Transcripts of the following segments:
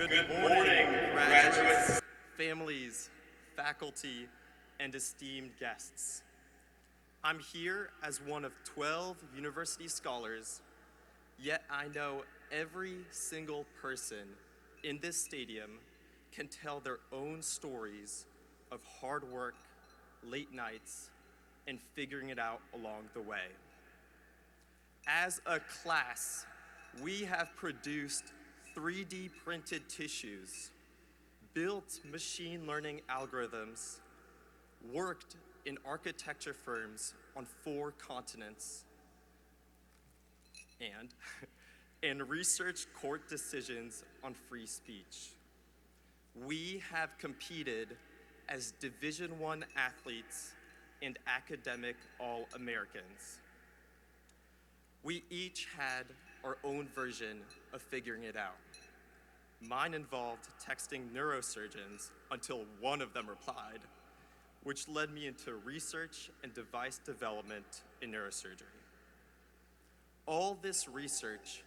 Good morning, graduates, families, faculty, and esteemed guests. I'm here as one of 12 university scholars, yet I know every single person in this stadium can tell their own stories of hard work, late nights, and figuring it out along the way. As a class, we have produced 3D printed tissues, built machine learning algorithms, worked in architecture firms on 4 continents, and researched court decisions on free speech. We have competed as Division I athletes and academic All-Americans. We each had our own version of figuring it out. Mine involved texting neurosurgeons until one of them replied, which led me into research and device development in neurosurgery. All this research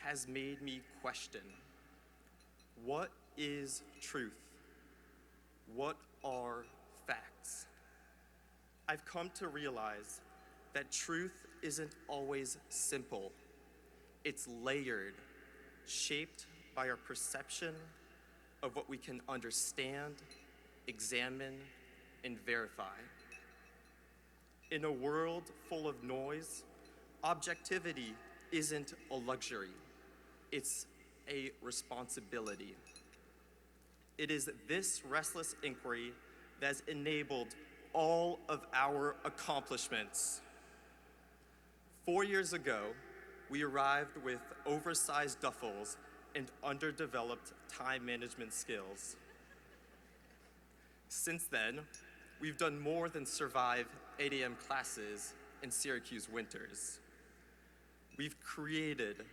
has made me question, what is truth? What are facts? I've come to realize that truth isn't always simple. It's layered, shaped by our perception of what we can understand, examine, and verify. In a world full of noise, objectivity isn't a luxury, it's a responsibility. It is this restless inquiry that has enabled all of our accomplishments. 4 years ago, we arrived with oversized duffels and underdeveloped time management skills. Since then, we've done more than survive 8 a.m. classes in Syracuse winters. We've created,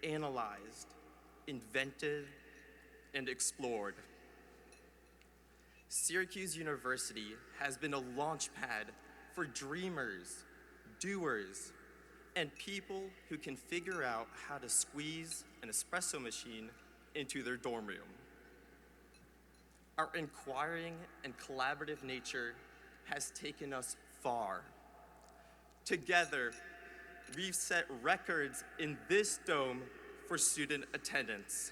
analyzed, invented, and explored. Syracuse University has been a launchpad for dreamers, doers, and people who can figure out how to squeeze an espresso machine into their dorm room. Our inquiring and collaborative nature has taken us far. Together, we've set records in this dome for student attendance.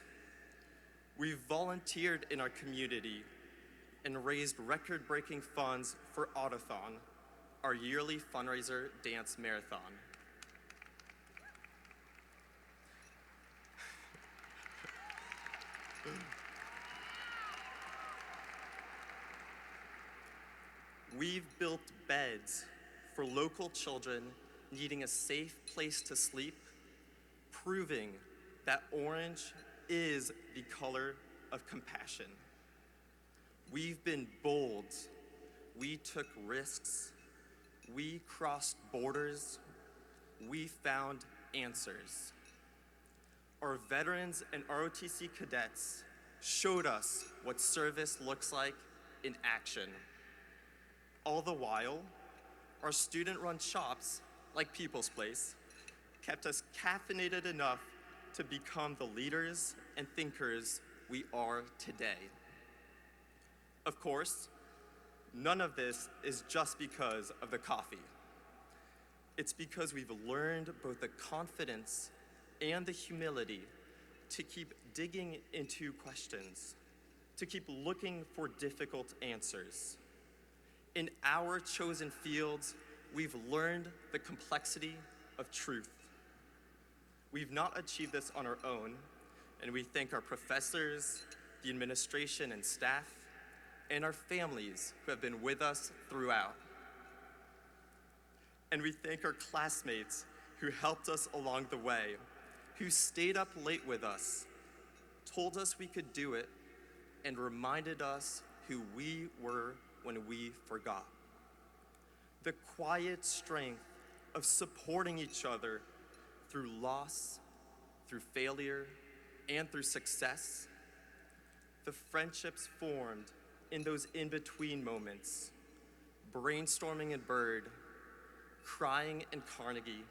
We've volunteered in our community and raised record-breaking funds for Autothon, our yearly fundraiser dance marathon. We've built beds for local children needing a safe place to sleep, proving that orange is the color of compassion. We've been bold. We took risks. We crossed borders. We found answers. Our veterans and ROTC cadets showed us what service looks like in action. All the while, our student-run shops, like People's Place, kept us caffeinated enough to become the leaders and thinkers we are today. Of course, none of this is just because of the coffee. It's because we've learned both the confidence and the humility to keep digging into questions, to keep looking for difficult answers. In our chosen fields, we've learned the complexity of truth. We've not achieved this on our own, and we thank our professors, the administration and staff, and our families who have been with us throughout. And we thank our classmates who helped us along the way, who stayed up late with us, told us we could do it, and reminded us who we were when we forgot. The quiet strength of supporting each other through loss, through failure, and through success. The friendships formed in those in-between moments, brainstorming in Bird, crying in Carnegie,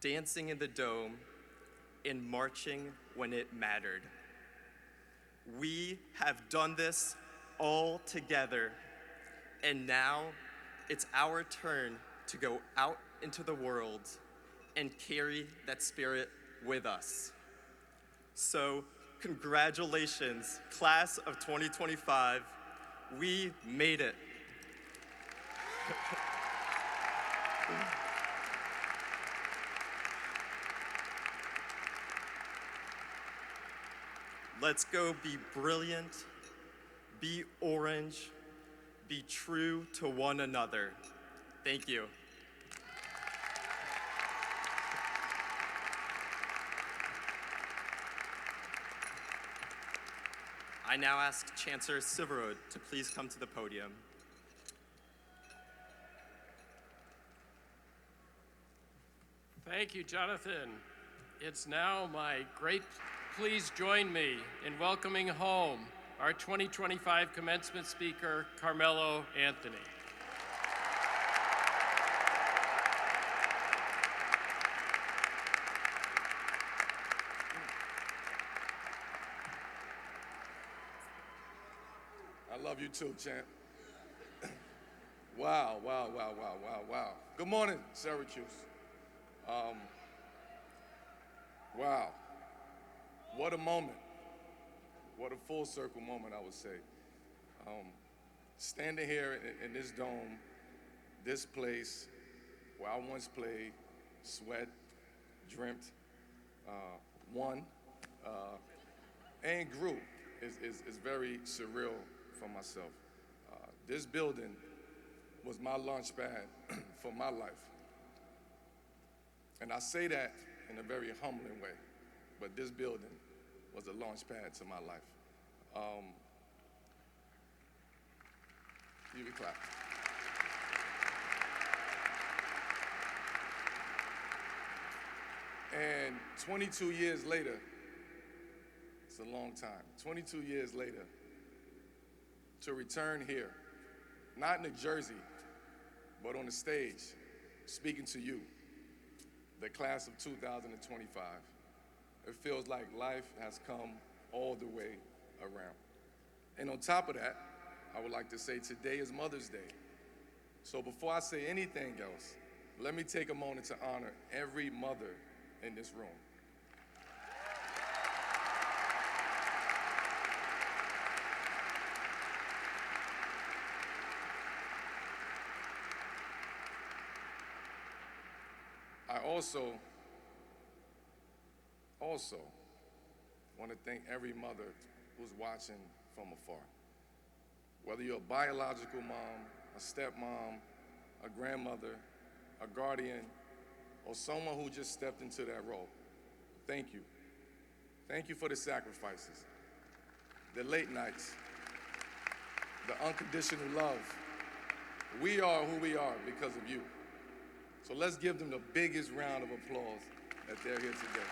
dancing in the Dome, and marching when it mattered. We have done this all together, and now it's our turn to go out into the world and carry that spirit with us. So, congratulations, class of 2025. We made it. Let's go be brilliant, be orange, be true to one another. Thank you. I now ask Chancellor Siverode to please come to the podium. Thank you, Jonathan. It's now my great, please join me in welcoming home our 2025 commencement speaker, Carmelo Anthony. I love you too, champ. Wow. Good morning, Syracuse. Wow. What a moment. What a full circle moment, I would say. Standing here in this dome, this place where I once played, sweat, dreamt, won, and grew is very surreal for myself. This building was my launch pad for my life. And I say that in a very humbling way, but this building was a launch pad to my life. You can clap. And 22 years later, it's a long time, 22 years later, to return here, not in a jersey, but on the stage, speaking to you, the class of 2025. It feels like life has come all the way around. And on top of that, I would like to say today is Mother's Day. So before I say anything else, let me take a moment to honor every mother in this room. I also want to thank every mother who's watching from afar. Whether you're a biological mom, a stepmom, a grandmother, a guardian, or someone who just stepped into that role, thank you. Thank you for the sacrifices, the late nights, the unconditional love. We are who we are because of you. So let's give them the biggest round of applause that they're here today.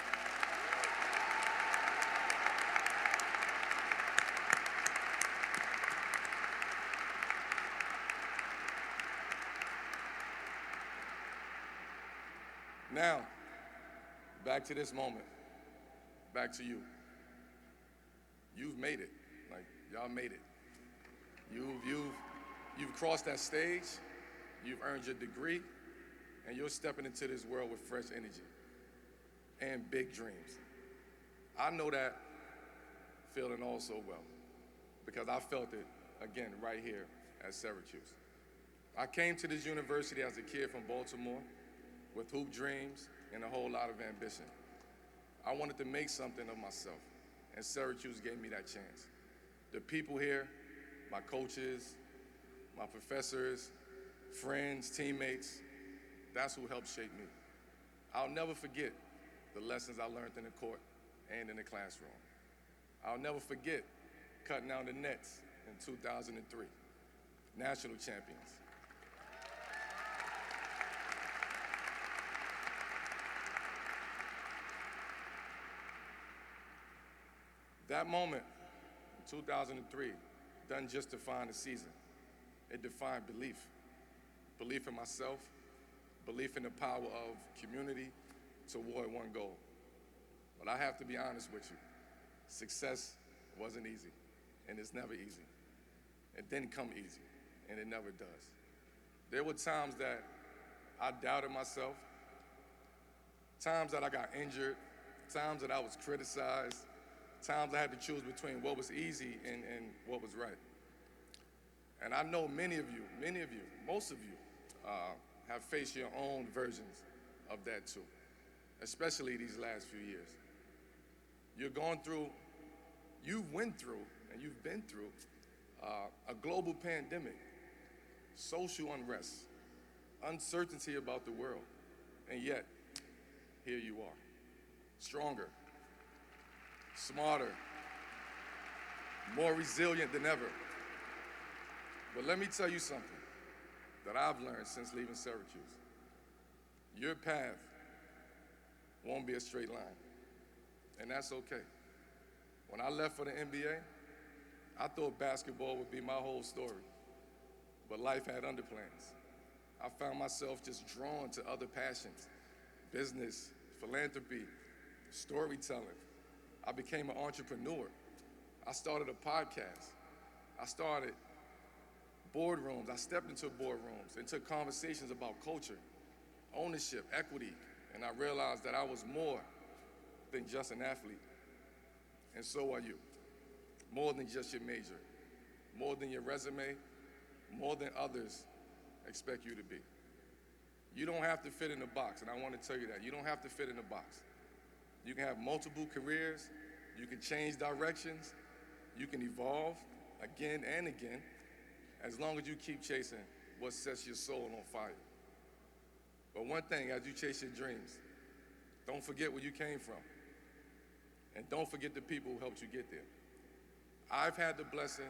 Now, back to this moment, back to you. You've made it, like y'all made it. You've crossed that stage, you've earned your degree, and you're stepping into this world with fresh energy and big dreams. I know that feeling all so well because I felt it, again, right here at Syracuse. I came to this university as a kid from Baltimore with hoop dreams and a whole lot of ambition. I wanted to make something of myself, and Syracuse gave me that chance. The people here, my coaches, my professors, friends, teammates, that's who helped shape me. I'll never forget the lessons I learned in the court and in the classroom. I'll never forget cutting down the nets in 2003, national champions. That moment in 2003 doesn't just define the season. It defined belief. Belief in myself, belief in the power of community toward one goal. But I have to be honest with you. Success It wasn't easy, and it's never easy. It didn't come easy, and it never does. There were times that I doubted myself, times that I got injured, times that I was criticized, times I had to choose between what was easy and what was right. And I know many of you, most of you, have faced your own versions of that too, especially these last few years. You've went through, and you've been through a global pandemic, social unrest, uncertainty about the world, and yet, here you are, stronger, smarter, more resilient than ever. But let me tell you something that I've learned since leaving Syracuse. Your path won't be a straight line, and that's okay. When I left for the NBA, I thought basketball would be my whole story, but life had other plans. I found myself just drawn to other passions, business, philanthropy, storytelling. I became an entrepreneur. I started a podcast. I started boardrooms. I stepped into boardrooms and took conversations about culture, ownership, equity, and I realized that I was more than just an athlete. And so are you. More than just your major, more than your resume, more than others expect you to be. You don't have to fit in a box, and I want to tell you that. You don't have to fit in a box. You can have multiple careers, you can change directions, you can evolve again and again, as long as you keep chasing what sets your soul on fire. But one thing, as you chase your dreams, don't forget where you came from, and don't forget the people who helped you get there. I've had the blessing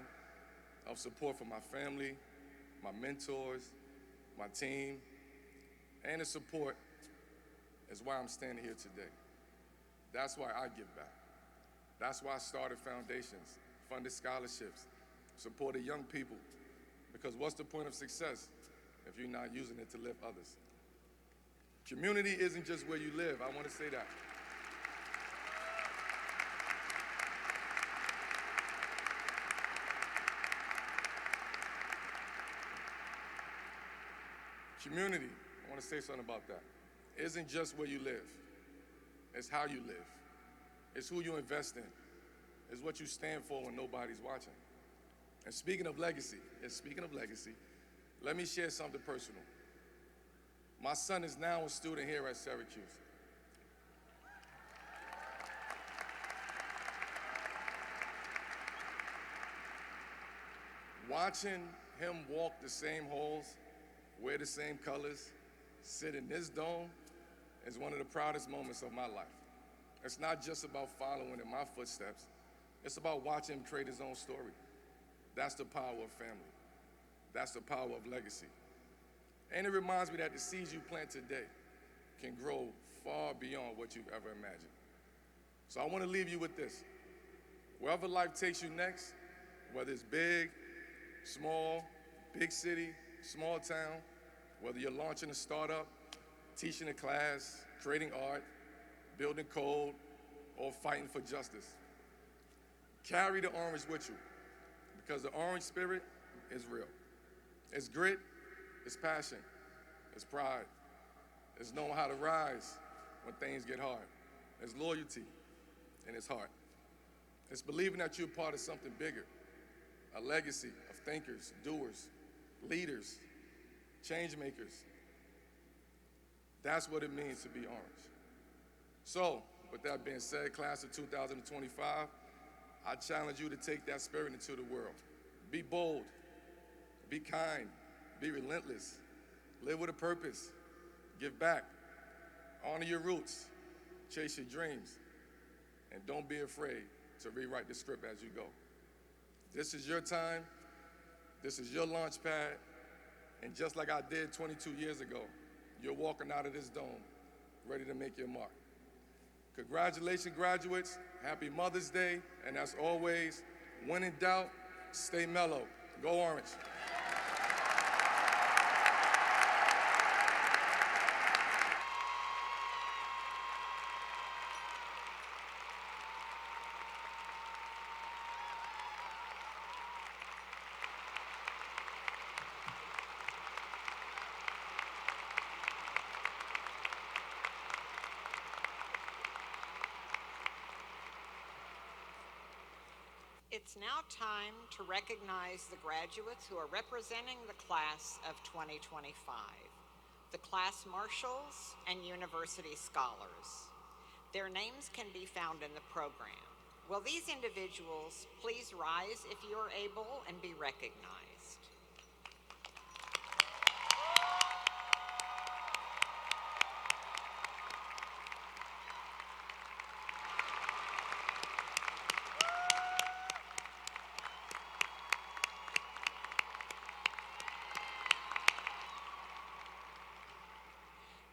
of support from my family, my mentors, my team, and the support is why I'm standing here today. That's why I give back. That's why I started foundations, funded scholarships, supported young people, because what's the point of success if you're not using it to lift others? Community isn't just where you live. I want to say that. Community, I want to say something about that, isn't just where you live. It's how you live. It's who you invest in. It's what you stand for when nobody's watching. And speaking of legacy, let me share something personal. My son is now a student here at Syracuse. Watching him walk the same halls, wear the same colors, sit in this dome is one of the proudest moments of my life. It's not just about following in my footsteps. It's about watching him create his own story. That's the power of family. That's the power of legacy. And it reminds me that the seeds you plant today can grow far beyond what you've ever imagined. So I want to leave you with this. Wherever life takes you next, whether it's big, small, big city, small town, whether you're launching a startup, teaching a class, creating art, building code, or fighting for justice, carry the orange with you, because the orange spirit is real. It's grit, it's passion, it's pride, it's knowing how to rise when things get hard, it's loyalty, and it's heart. It's believing that you're part of something bigger, a legacy of thinkers, doers, leaders, change makers. That's what it means to be orange. So, with that being said, class of 2025, I challenge you to take that spirit into the world. Be bold, be kind, be relentless, live with a purpose, give back, honor your roots, chase your dreams, and don't be afraid to rewrite the script as you go. This is your time, this is your launch pad, and just like I did 22 years ago, you're walking out of this dome ready to make your mark. Congratulations, graduates. Happy Mother's Day. And as always, when in doubt, stay mellow. Go Orange. It's now time to recognize the graduates who are representing the class of 2025, the class marshals and university scholars. Their names can be found in the program. Will these individuals please rise if you are able and be recognized?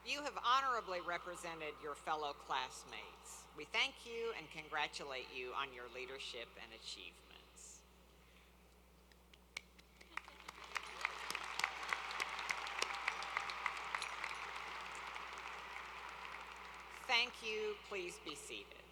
You have honorably represented your fellow classmates. We thank you and congratulate you on your leadership and achievements. Thank you. Please be seated.